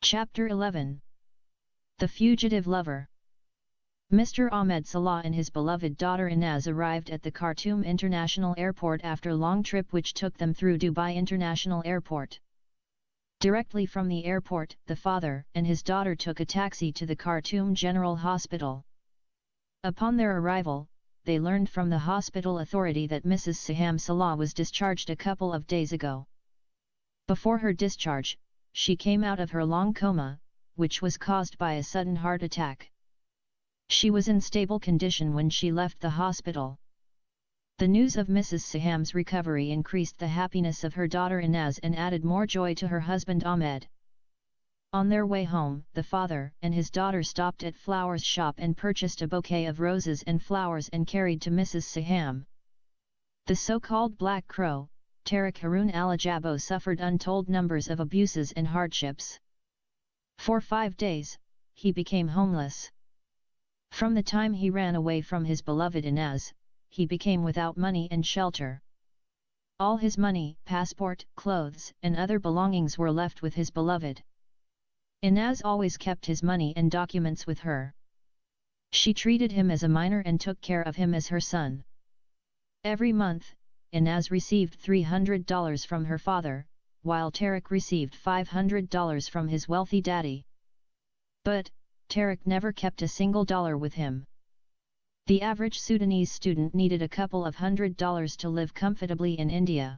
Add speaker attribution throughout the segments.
Speaker 1: Chapter 11. The Fugitive Lover. Mr. Ahmed Salah and his beloved daughter Inaz arrived at the Khartoum International Airport after a long trip which took them through Dubai International Airport. Directly from the airport, the father and his daughter took a taxi to the Khartoum General Hospital. Upon their arrival, they learned from the hospital authority that Mrs. Siham Salah was discharged a couple of days ago. Before her discharge, she came out of her long coma, which was caused by a sudden heart attack. She was in stable condition when she left the hospital. The news of Mrs. Siham's recovery increased the happiness of her daughter Inaz and added more joy to her husband Ahmed. On their way home, the father and his daughter stopped at flowers shop and purchased a bouquet of roses and flowers and carried to Mrs. Siham. The so-called Black Crow, Tariq Harun Al-Ajabo, suffered untold numbers of abuses and hardships. For 5 days, he became homeless. From the time he ran away from his beloved Inaz, he became without money and shelter. All his money, passport, clothes, and other belongings were left with his beloved. Inaz always kept his money and documents with her. She treated him as a minor and took care of him as her son. Every month, Inaz received $300 from her father, while Tariq received $500 from his wealthy daddy. But, Tariq never kept a single dollar with him. The average Sudanese student needed a couple of $100 to live comfortably in India.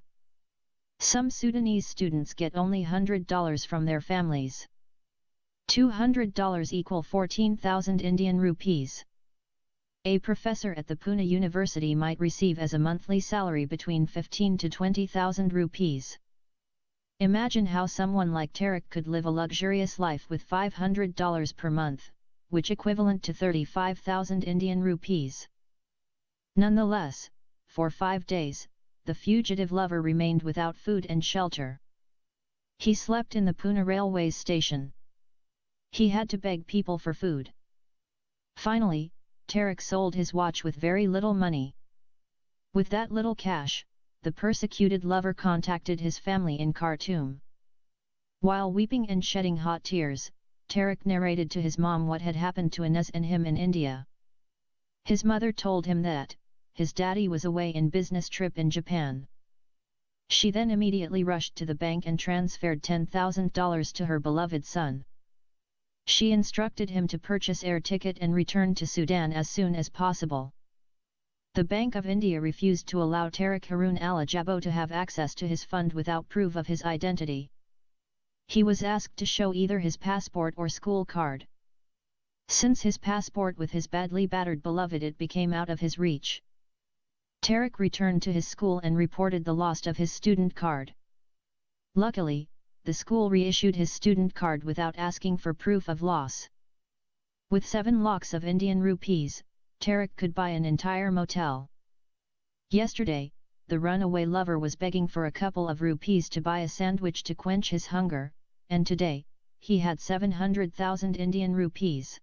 Speaker 1: Some Sudanese students get only $100 from their families. $200 equal 14,000 Indian rupees. A professor at the Pune University might receive as a monthly salary between 15 to 20,000 rupees. Imagine how someone like Tariq could live a luxurious life with $500 per month, which equivalent to 35,000 Indian rupees. Nonetheless, for 5 days, the fugitive lover remained without food and shelter. He slept in the Pune railway station. He had to beg people for food. Finally, Tariq sold his watch with very little money. With that little cash, the persecuted lover contacted his family in Khartoum. While weeping and shedding hot tears, Tariq narrated to his mom what had happened to Inaz and him in India. His mother told him that his daddy was away in business trip in Japan. She then immediately rushed to the bank and transferred $10,000 to her beloved son. She instructed him to purchase air ticket and return to Sudan as soon as possible. The Bank of India refused to allow Tariq Harun Al-Ajabo to have access to his fund without proof of his identity. He was asked to show either his passport or school card. Since his passport with his badly battered beloved it became out of his reach. Tariq returned to his school and reported the loss of his student card. Luckily, the school reissued his student card without asking for proof of loss. With 7 lakhs of Indian rupees, Tariq could buy an entire motel. Yesterday, the runaway lover was begging for a couple of rupees to buy a sandwich to quench his hunger, and today, he had 700,000 Indian rupees.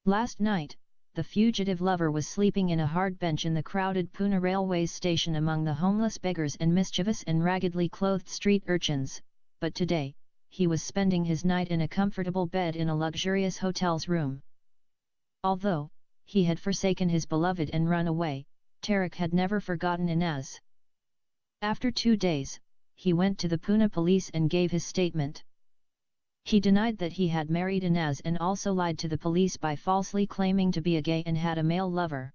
Speaker 1: Last night, the fugitive lover was sleeping in a hard bench in the crowded Pune railway station among the homeless beggars and mischievous and raggedly clothed street urchins, but today, he was spending his night in a comfortable bed in a luxurious hotel's room. Although he had forsaken his beloved and run away, Tariq had never forgotten Inaz. After 2 days, he went to the Pune police and gave his statement. He denied that he had married Inaz and also lied to the police by falsely claiming to be a gay and had a male lover.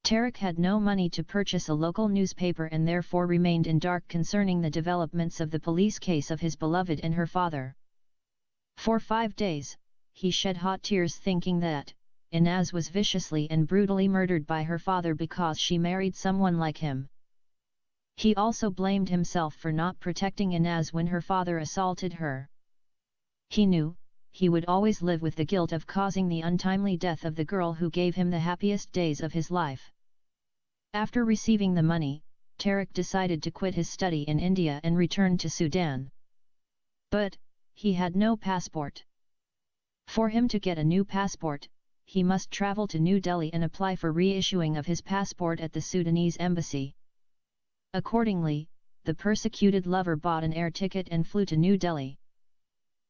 Speaker 1: Tariq had no money to purchase a local newspaper and therefore remained in dark concerning the developments of the police case of his beloved and her father. For 5 days, he shed hot tears thinking that Inaz was viciously and brutally murdered by her father because she married someone like him. He also blamed himself for not protecting Inaz when her father assaulted her. He knew he would always live with the guilt of causing the untimely death of the girl who gave him the happiest days of his life. After receiving the money, Tariq decided to quit his study in India and return to Sudan. But he had no passport. For him to get a new passport, he must travel to New Delhi and apply for reissuing of his passport at the Sudanese embassy. Accordingly, the persecuted lover bought an air ticket and flew to New Delhi.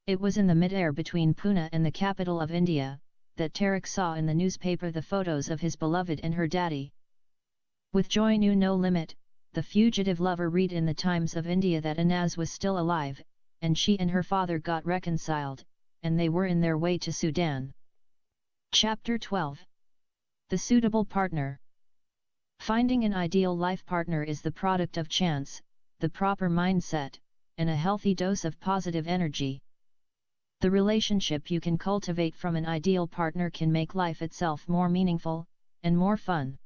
Speaker 1: It was in the mid-air between Pune and the capital of India, that Tariq saw in the newspaper the photos of his beloved and her daddy. With joy knew no limit, the fugitive lover read in the Times of India that Inaz was still alive, and she and her father got reconciled, and they were in their way to Sudan. Chapter 12. The Suitable Partner. Finding an ideal life partner is the product of chance, the proper mindset, and a healthy dose of positive energy. The relationship you can cultivate from an ideal partner can make life itself more meaningful, and more fun.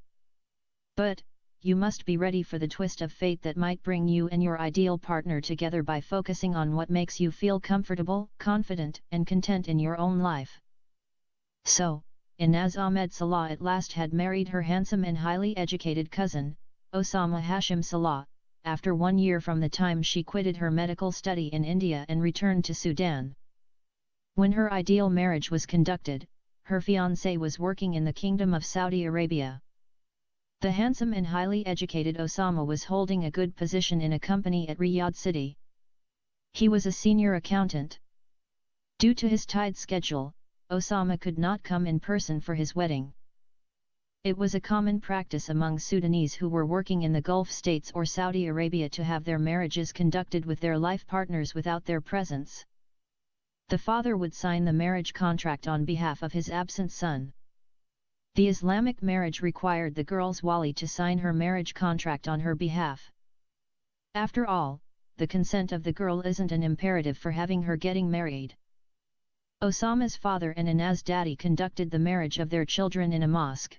Speaker 1: But, you must be ready for the twist of fate that might bring you and your ideal partner together by focusing on what makes you feel comfortable, confident, and content in your own life. So, Inaz Ahmed Salah at last had married her handsome and highly educated cousin, Osama Hashim Salah, after 1 year from the time she quitted her medical study in India and returned to Sudan. When her ideal marriage was conducted, her fiancé was working in the Kingdom of Saudi Arabia. The handsome and highly educated Osama was holding a good position in a company at Riyadh City. He was a senior accountant. Due to his tight schedule, Osama could not come in person for his wedding. It was a common practice among Sudanese who were working in the Gulf states or Saudi Arabia to have their marriages conducted with their life partners without their presence. The father would sign the marriage contract on behalf of his absent son. The Islamic marriage required the girl's wali to sign her marriage contract on her behalf. After all, the consent of the girl isn't an imperative for having her getting married. Osama's father and Inaz's daddy conducted the marriage of their children in a mosque.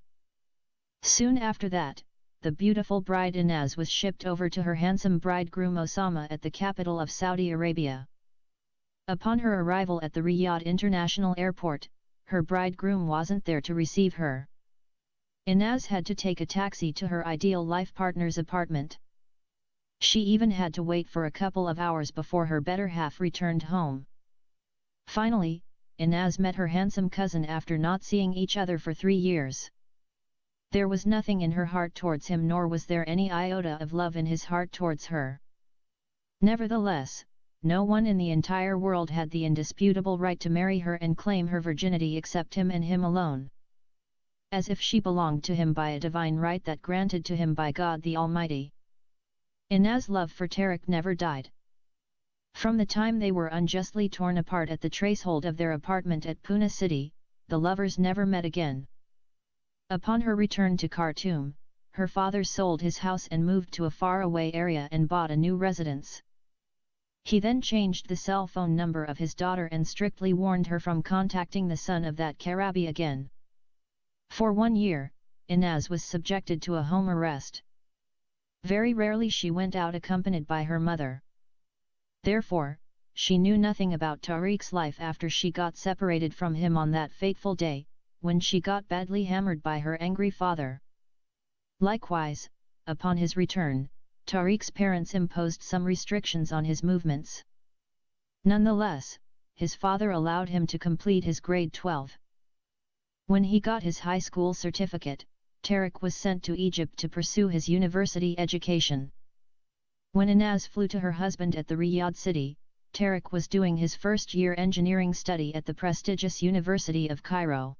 Speaker 1: Soon after that, the beautiful bride Inaz was shipped over to her handsome bridegroom Osama at the capital of Saudi Arabia. Upon her arrival at the Riyadh International Airport, her bridegroom wasn't there to receive her. Inaz had to take a taxi to her ideal life partner's apartment. She even had to wait for a couple of hours before her better half returned home. Finally, Inaz met her handsome cousin after not seeing each other for 3 years. There was nothing in her heart towards him, nor was there any iota of love in his heart towards her. Nevertheless, no one in the entire world had the indisputable right to marry her and claim her virginity except him and him alone. As if she belonged to him by a divine right that granted to him by God the Almighty. Inaz's love for Tariq never died. From the time they were unjustly torn apart at the tracehold of their apartment at Pune City, the lovers never met again. Upon her return to Khartoum, her father sold his house and moved to a faraway area and bought a new residence. He then changed the cell phone number of his daughter and strictly warned her from contacting the son of that Karabi again. For 1 year, Inaz was subjected to a home arrest. Very rarely she went out accompanied by her mother. Therefore, she knew nothing about Tariq's life after she got separated from him on that fateful day, when she got badly hammered by her angry father. Likewise, upon his return, Tariq's parents imposed some restrictions on his movements. Nonetheless, his father allowed him to complete his grade 12. When he got his high school certificate, Tariq was sent to Egypt to pursue his university education. When Inaz flew to her husband at the Riyadh city, Tariq was doing his first-year engineering study at the prestigious University of Cairo.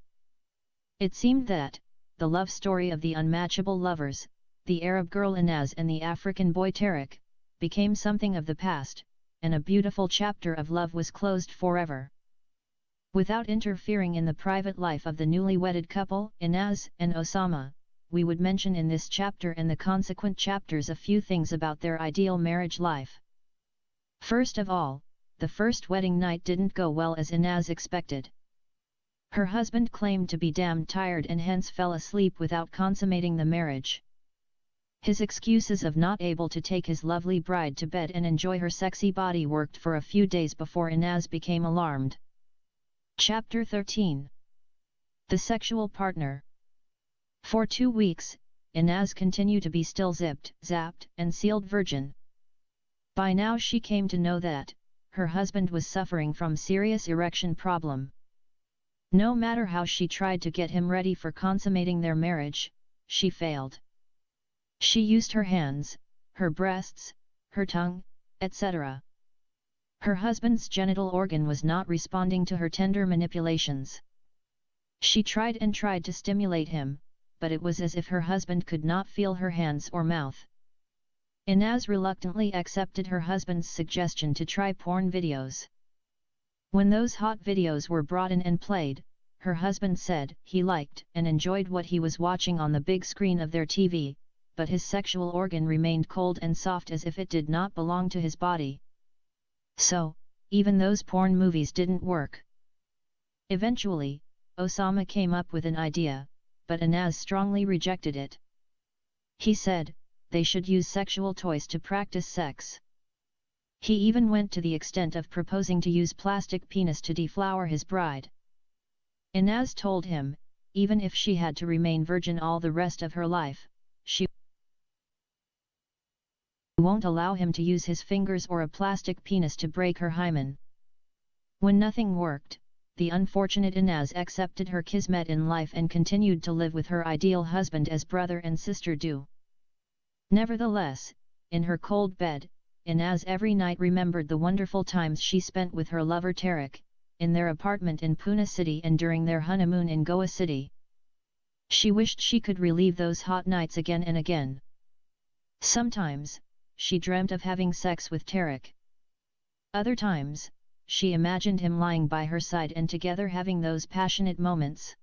Speaker 1: It seemed that, the love story of the unmatchable lovers, the Arab girl Inaz and the African boy Tariq, became something of the past, and a beautiful chapter of love was closed forever. Without interfering in the private life of the newly wedded couple, Inaz and Osama, we would mention in this chapter and the consequent chapters a few things about their ideal marriage life. First of all, the first wedding night didn't go well as Inaz expected. Her husband claimed to be damned tired and hence fell asleep without consummating the marriage. His excuses of not able to take his lovely bride to bed and enjoy her sexy body worked for a few days before Inaz became alarmed. Chapter 13. The Sexual Partner. For 2 weeks, Inaz continued to be still zipped, zapped, and sealed virgin. By now she came to know that, her husband was suffering from serious erection problem. No matter how she tried to get him ready for consummating their marriage, she failed. She used her hands, her breasts, her tongue, etc. Her husband's genital organ was not responding to her tender manipulations. She tried and tried to stimulate him, but it was as if her husband could not feel her hands or mouth. Inaz reluctantly accepted her husband's suggestion to try porn videos. When those hot videos were brought in and played, her husband said he liked and enjoyed what he was watching on the big screen of their TV, but his sexual organ remained cold and soft as if it did not belong to his body. So, even those porn movies didn't work. Eventually, Osama came up with an idea, but Inaz strongly rejected it. He said they should use sexual toys to practice sex. He even went to the extent of proposing to use plastic penis to deflower his bride. Inaz told him, even if she had to remain virgin all the rest of her life, she won't allow him to use his fingers or a plastic penis to break her hymen. When nothing worked, the unfortunate Inaz accepted her kismet in life and continued to live with her ideal husband as brother and sister do. Nevertheless, in her cold bed, Inaz every night remembered the wonderful times she spent with her lover Tariq, in their apartment in Pune city and during their honeymoon in Goa city. She wished she could relive those hot nights again and again. Sometimes, she dreamt of having sex with Tariq. Other times, she imagined him lying by her side and together having those passionate moments.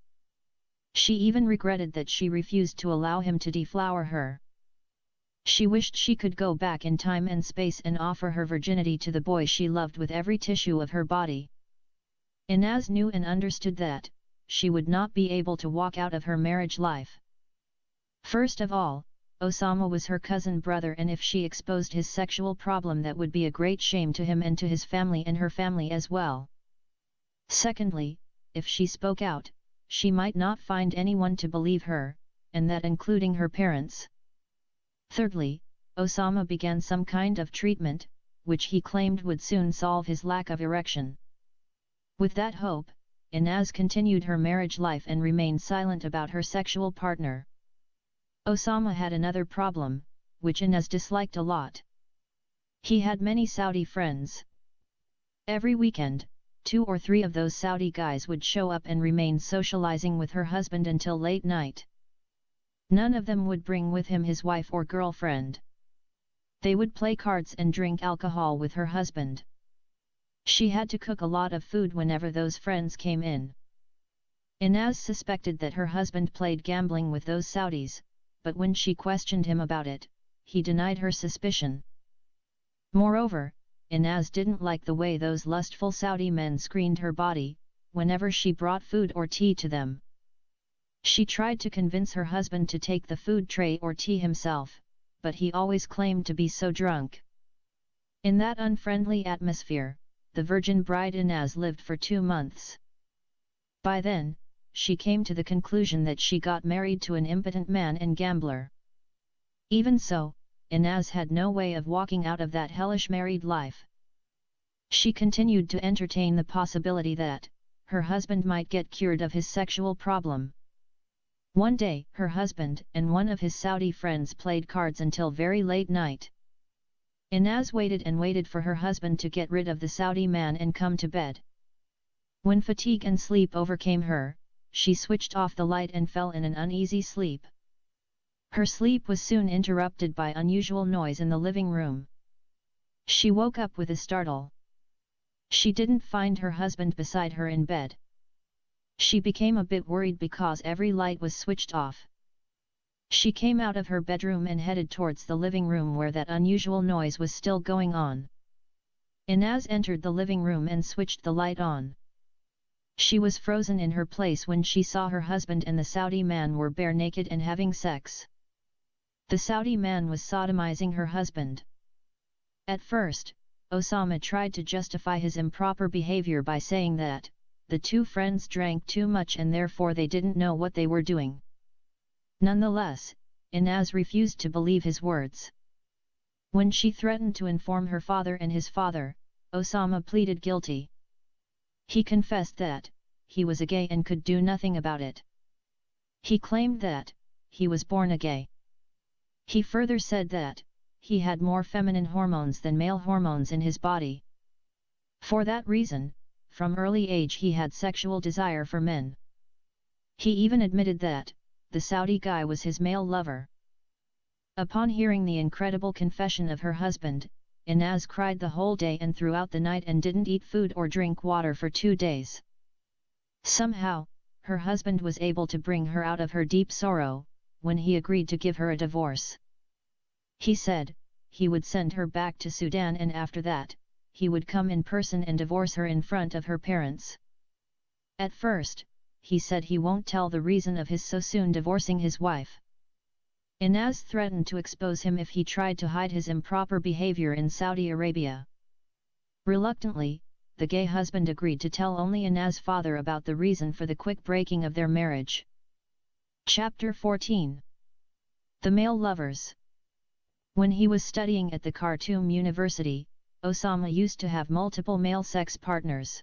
Speaker 1: She even regretted that she refused to allow him to deflower her. She wished she could go back in time and space and offer her virginity to the boy she loved with every tissue of her body. Inaz knew and understood that she would not be able to walk out of her marriage life. First of all, Osama was her cousin brother, and if she exposed his sexual problem, that would be a great shame to him and to his family and her family as well. Secondly, if she spoke out, she might not find anyone to believe her, and that including her parents. Thirdly, Osama began some kind of treatment, which he claimed would soon solve his lack of erection. With that hope, Inaz continued her marriage life and remained silent about her sexual partner. Osama had another problem, which Inaz disliked a lot. He had many Saudi friends. Every weekend, 2 or 3 of those Saudi guys would show up and remain socializing with her husband until late night. None of them would bring with him his wife or girlfriend. They would play cards and drink alcohol with her husband. She had to cook a lot of food whenever those friends came in. Inaz suspected that her husband played gambling with those Saudis, but when she questioned him about it, he denied her suspicion. Moreover, Inaz didn't like the way those lustful Saudi men screened her body, whenever she brought food or tea to them. She tried to convince her husband to take the food tray or tea himself, but he always claimed to be so drunk. In that unfriendly atmosphere, the virgin bride Inaz lived for 2 months. By then, she came to the conclusion that she got married to an impotent man and gambler. Even so, Inaz had no way of walking out of that hellish married life. She continued to entertain the possibility that her husband might get cured of his sexual problem. One day, her husband and one of his Saudi friends played cards until very late night. Inaz waited and waited for her husband to get rid of the Saudi man and come to bed. When fatigue and sleep overcame her, she switched off the light and fell in an uneasy sleep. Her sleep was soon interrupted by unusual noise in the living room. She woke up with a startle. She didn't find her husband beside her in bed. She became a bit worried because every light was switched off. She came out of her bedroom and headed towards the living room where that unusual noise was still going on. Inaz entered the living room and switched the light on. She was frozen in her place when she saw her husband and the Saudi man were bare naked and having sex. The Saudi man was sodomizing her husband. At first, Osama tried to justify his improper behavior by saying that the 2 friends drank too much and therefore they didn't know what they were doing. Nonetheless, Inaz refused to believe his words. When she threatened to inform her father and his father, Osama pleaded guilty. He confessed that he was a gay and could do nothing about it. He claimed that he was born a gay. He further said that he had more feminine hormones than male hormones in his body. For that reason, from early age he had sexual desire for men. He even admitted that the Saudi guy was his male lover. Upon hearing the incredible confession of her husband, Inaz cried the whole day and throughout the night and didn't eat food or drink water for 2 days. Somehow, her husband was able to bring her out of her deep sorrow, when he agreed to give her a divorce. He said, he would send her back to Sudan and after that, he would come in person and divorce her in front of her parents. At first, he said he won't tell the reason of his so soon divorcing his wife. Inaz threatened to expose him if he tried to hide his improper behavior in Saudi Arabia. Reluctantly, the gay husband agreed to tell only Inaz's father about the reason for the quick breaking of their marriage. Chapter 14. The Male Lovers. When he was studying at the Khartoum University, Osama used to have multiple male sex partners.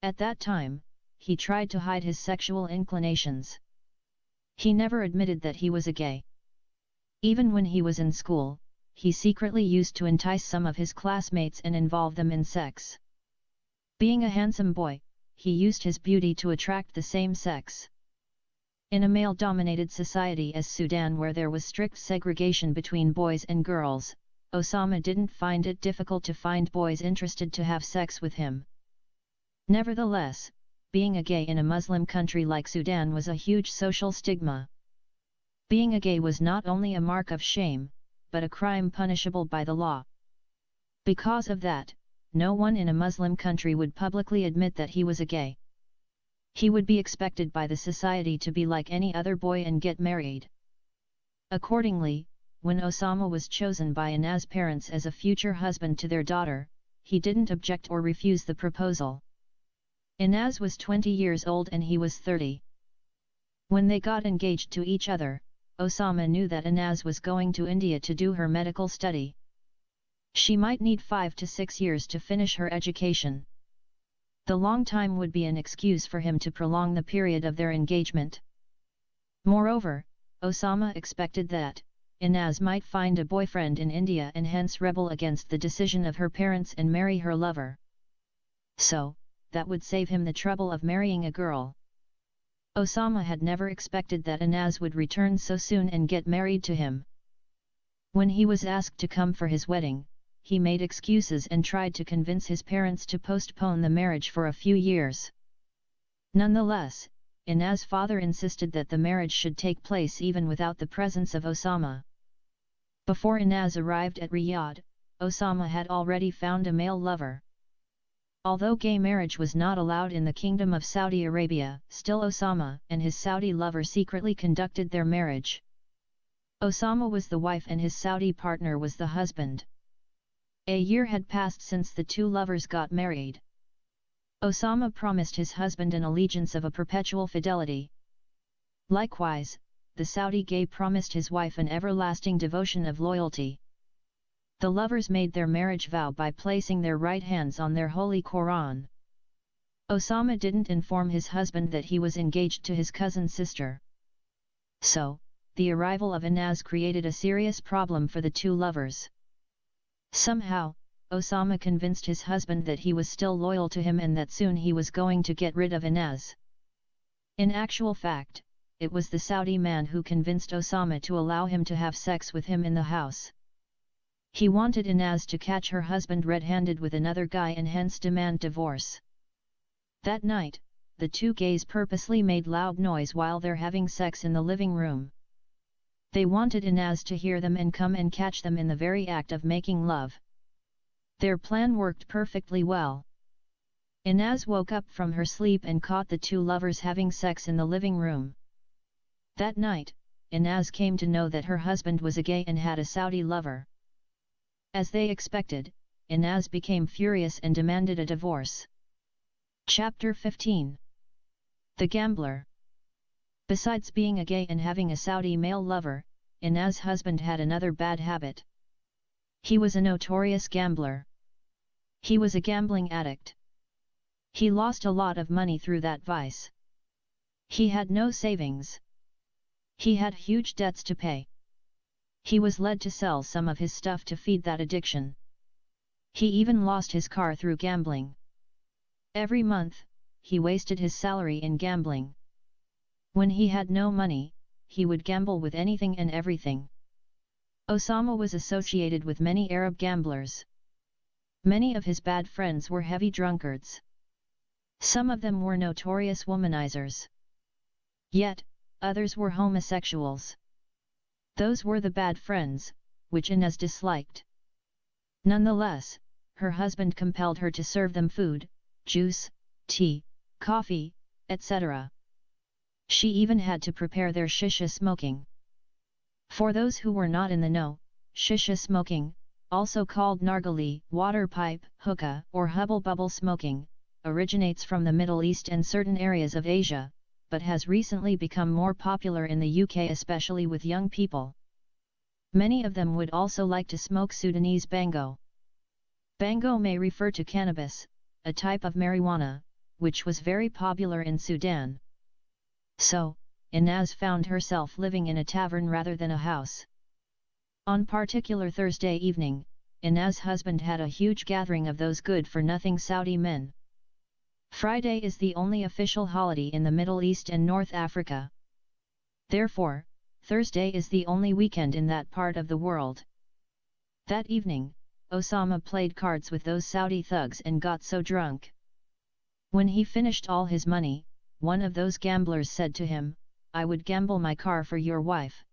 Speaker 1: At that time, he tried to hide his sexual inclinations. He never admitted that he was a gay. Even when he was in school, he secretly used to entice some of his classmates and involve them in sex. Being a handsome boy, he used his beauty to attract the same sex. In a male-dominated society as Sudan where there was strict segregation between boys and girls, Osama didn't find it difficult to find boys interested to have sex with him. Nevertheless, being a gay in a Muslim country like Sudan was a huge social stigma. Being a gay was not only a mark of shame, but a crime punishable by the law. Because of that, no one in a Muslim country would publicly admit that he was a gay. He would be expected by the society to be like any other boy and get married. Accordingly, when Osama was chosen by Inaz's parents as a future husband to their daughter, he didn't object or refuse the proposal. Inaz was 20 years old and he was 30. When they got engaged to each other, Osama knew that Inaz was going to India to do her medical study. She might need 5 to 6 years to finish her education. The long time would be an excuse for him to prolong the period of their engagement. Moreover, Osama expected that Inaz might find a boyfriend in India and hence rebel against the decision of her parents and marry her lover. So, that would save him the trouble of marrying a girl. Osama had never expected that Inaz would return so soon and get married to him. When he was asked to come for his wedding, he made excuses and tried to convince his parents to postpone the marriage for a few years. Nonetheless, Inaz's father insisted that the marriage should take place even without the presence of Osama. Before Inaz arrived at Riyadh, Osama had already found a male lover. Although gay marriage was not allowed in the Kingdom of Saudi Arabia, still Osama and his Saudi lover secretly conducted their marriage. Osama was the wife and his Saudi partner was the husband. A year had passed since the two lovers got married. Osama promised his husband an allegiance of a perpetual fidelity. Likewise, the Saudi gay promised his wife an everlasting devotion of loyalty. The lovers made their marriage vow by placing their right hands on their holy Quran. Osama didn't inform his husband that he was engaged to his cousin's sister. So, the arrival of Inaz created a serious problem for the two lovers. Somehow, Osama convinced his husband that he was still loyal to him and that soon he was going to get rid of Inaz. In actual fact, it was the Saudi man who convinced Osama to allow him to have sex with him in the house. He wanted Inaz to catch her husband red-handed with another guy and hence demand divorce. That night, the two gays purposely made loud noise while they're having sex in the living room. They wanted Inaz to hear them and come and catch them in the very act of making love. Their plan worked perfectly well. Inaz woke up from her sleep and caught the two lovers having sex in the living room. That night, Inaz came to know that her husband was a gay and had a Saudi lover. As they expected, Inaz became furious and demanded a divorce. Chapter 15. The Gambler. Besides being a gay and having a Saudi male lover, Inaz's husband had another bad habit. He was a notorious gambler. He was a gambling addict. He lost a lot of money through that vice. He had no savings. He had huge debts to pay. He was led to sell some of his stuff to feed that addiction. He even lost his car through gambling. Every month, he wasted his salary in gambling. When he had no money, he would gamble with anything and everything. Osama was associated with many Arab gamblers. Many of his bad friends were heavy drunkards. Some of them were notorious womanizers. Yet, others were homosexuals. Those were the bad friends, which Inez disliked. Nonetheless, her husband compelled her to serve them food, juice, tea, coffee, etc. She even had to prepare their shisha smoking. For those who were not in the know, shisha smoking, also called nargile, water pipe, hookah, or hubble bubble smoking, originates from the Middle East and certain areas of Asia, but has recently become more popular in the UK, especially with young people. Many of them would also like to smoke Sudanese bango. Bango may refer to cannabis, a type of marijuana, which was very popular in Sudan. So, Inez found herself living in a tavern rather than a house. On particular Thursday evening, Inez's husband had a huge gathering of those good-for-nothing Saudi men. Friday is the only official holiday in the Middle East and North Africa. Therefore, Thursday is the only weekend in that part of the world. That evening, Osama played cards with those Saudi thugs and got so drunk. When he finished all his money, one of those gamblers said to him, "I would gamble my car for your wife."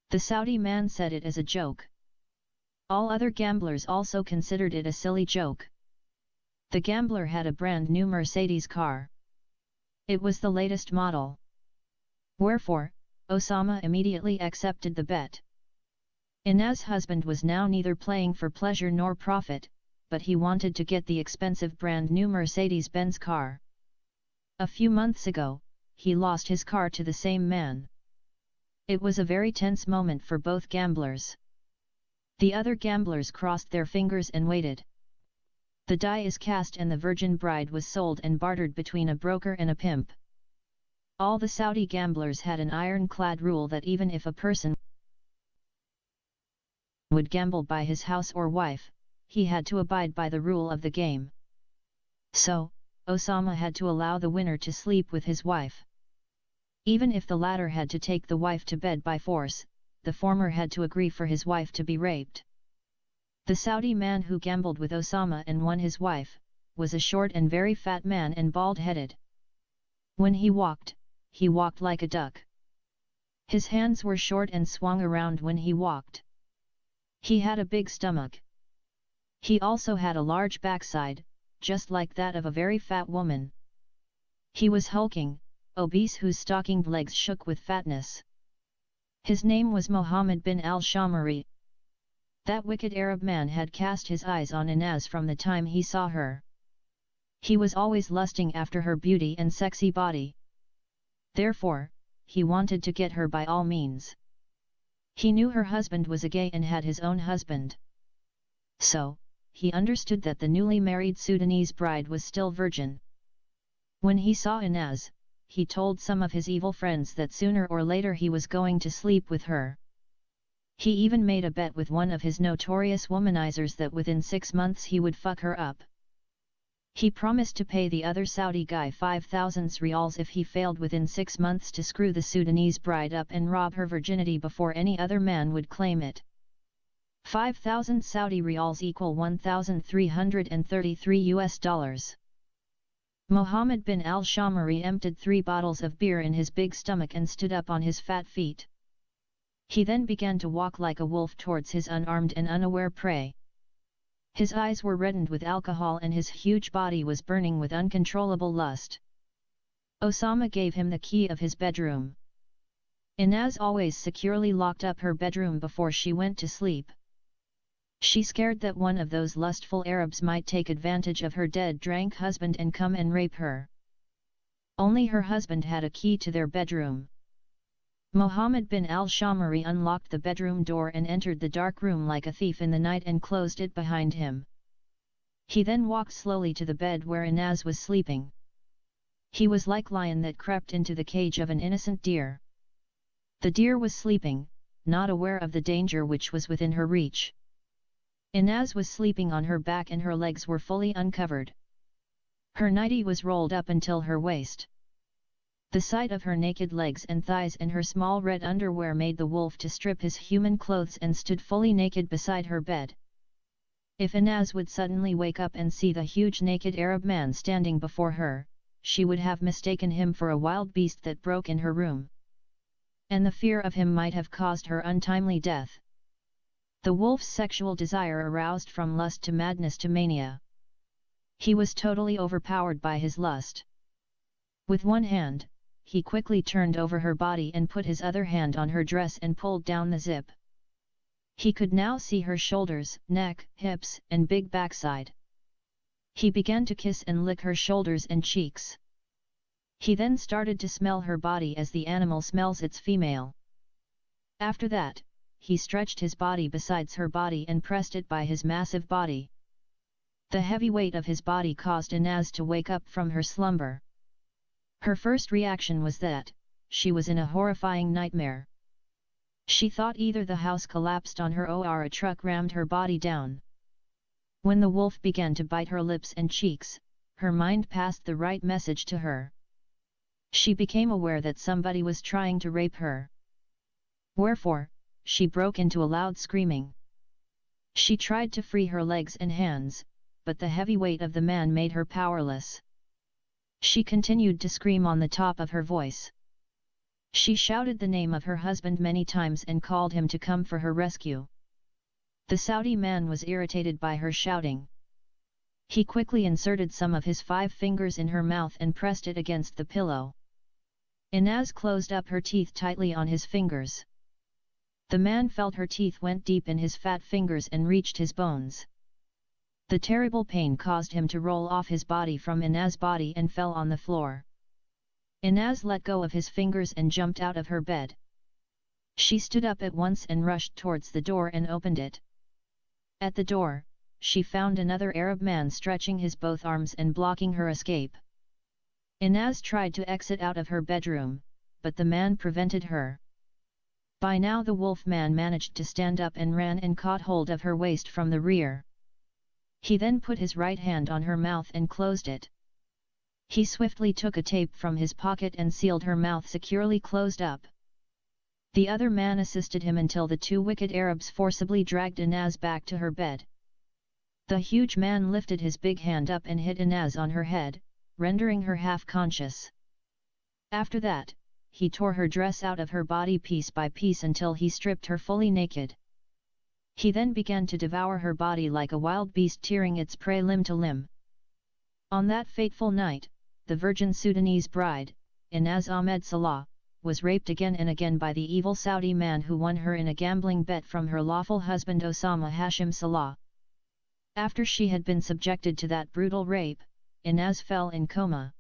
Speaker 1: The Saudi man said it as a joke. All other gamblers also considered it a silly joke. The gambler had a brand new Mercedes car. It was the latest model. Wherefore, Osama immediately accepted the bet. Inez's husband was now neither playing for pleasure nor profit, but he wanted to get the expensive brand new Mercedes-Benz car. A few months ago, he lost his car to the same man. It was a very tense moment for both gamblers. The other gamblers crossed their fingers and waited. The die is cast and the virgin bride was sold and bartered between a broker and a pimp. All the Saudi gamblers had an ironclad rule that even if a person would gamble by his house or wife, he had to abide by the rule of the game. So, Osama had to allow the winner to sleep with his wife. Even if the latter had to take the wife to bed by force, the former had to agree for his wife to be raped. The Saudi man who gambled with Osama and won his wife, was a short and very fat man and bald-headed. When he walked like a duck. His hands were short and swung around when he walked. He had a big stomach. He also had a large backside, just like that of a very fat woman. He was hulking, obese, whose stockinged legs shook with fatness. His name was Mohammed bin al-Shamari. That wicked Arab man had cast his eyes on Inez from the time he saw her. He was always lusting after her beauty and sexy body. Therefore, he wanted to get her by all means. He knew her husband was a gay and had his own husband. So, he understood that the newly married Sudanese bride was still virgin. When he saw Inez, he told some of his evil friends that sooner or later he was going to sleep with her. He even made a bet with one of his notorious womanizers that within 6 months he would fuck her up. He promised to pay the other Saudi guy 5,000 riyals if he failed within 6 months to screw the Sudanese bride up and rob her virginity before any other man would claim it. 5,000 Saudi riyals equal $1,333 US. Mohammed bin al-Shamari emptied 3 bottles of beer in his big stomach and stood up on his fat feet. He then began to walk like a wolf towards his unarmed and unaware prey. His eyes were reddened with alcohol and his huge body was burning with uncontrollable lust. Osama gave him the key of his bedroom. Inez always securely locked up her bedroom before she went to sleep. She scared that one of those lustful Arabs might take advantage of her dead drank husband and come and rape her. Only her husband had a key to their bedroom. Mohammed bin al-Shamari unlocked the bedroom door and entered the dark room like a thief in the night and closed it behind him. He then walked slowly to the bed where Inez was sleeping. He was like lion that crept into the cage of an innocent deer. The deer was sleeping, not aware of the danger which was within her reach. Inaz was sleeping on her back and her legs were fully uncovered. Her nightie was rolled up until her waist. The sight of her naked legs and thighs and her small red underwear made the wolf to strip his human clothes and stood fully naked beside her bed. If Inaz would suddenly wake up and see the huge naked Arab man standing before her, she would have mistaken him for a wild beast that broke in her room. And the fear of him might have caused her untimely death. The wolf's sexual desire aroused from lust to madness to mania. He was totally overpowered by his lust. With one hand, he quickly turned over her body and put his other hand on her dress and pulled down the zip. He could now see her shoulders, neck, hips, and big backside. He began to kiss and lick her shoulders and cheeks. He then started to smell her body as the animal smells its female. After that, he stretched his body besides her body and pressed it by his massive body. The heavy weight of his body caused Inaz to wake up from her slumber. Her first reaction was that she was in a horrifying nightmare. She thought either the house collapsed on her or a truck rammed her body down. When the wolf began to bite her lips and cheeks, her mind passed the right message to her. She became aware that somebody was trying to rape her. Wherefore, she broke into a loud screaming. She tried to free her legs and hands, but the heavy weight of the man made her powerless. She continued to scream on the top of her voice. She shouted the name of her husband many times and called him to come for her rescue. The Saudi man was irritated by her shouting. He quickly inserted some of his 5 fingers in her mouth and pressed it against the pillow. Inaz closed up her teeth tightly on his fingers. The man felt her teeth went deep in his fat fingers and reached his bones. The terrible pain caused him to roll off his body from Inaz's body and fell on the floor. Inaz let go of his fingers and jumped out of her bed. She stood up at once and rushed towards the door and opened it. At the door, she found another Arab man stretching his both arms and blocking her escape. Inaz tried to exit out of her bedroom, but the man prevented her. By now the wolf man managed to stand up and ran and caught hold of her waist from the rear. He then put his right hand on her mouth and closed it. He swiftly took a tape from his pocket and sealed her mouth securely closed up. The other man assisted him until the 2 wicked Arabs forcibly dragged Inaz back to her bed. The huge man lifted his big hand up and hit Inaz on her head, rendering her half-conscious. After that, he tore her dress out of her body piece by piece until he stripped her fully naked. He then began to devour her body like a wild beast tearing its prey limb to limb. On that fateful night, the virgin Sudanese bride, Inaz Ahmed Salah, was raped again and again by the evil Saudi man who won her in a gambling bet from her lawful husband Osama Hashim Salah. After she had been subjected to that brutal rape, Inaz fell in coma.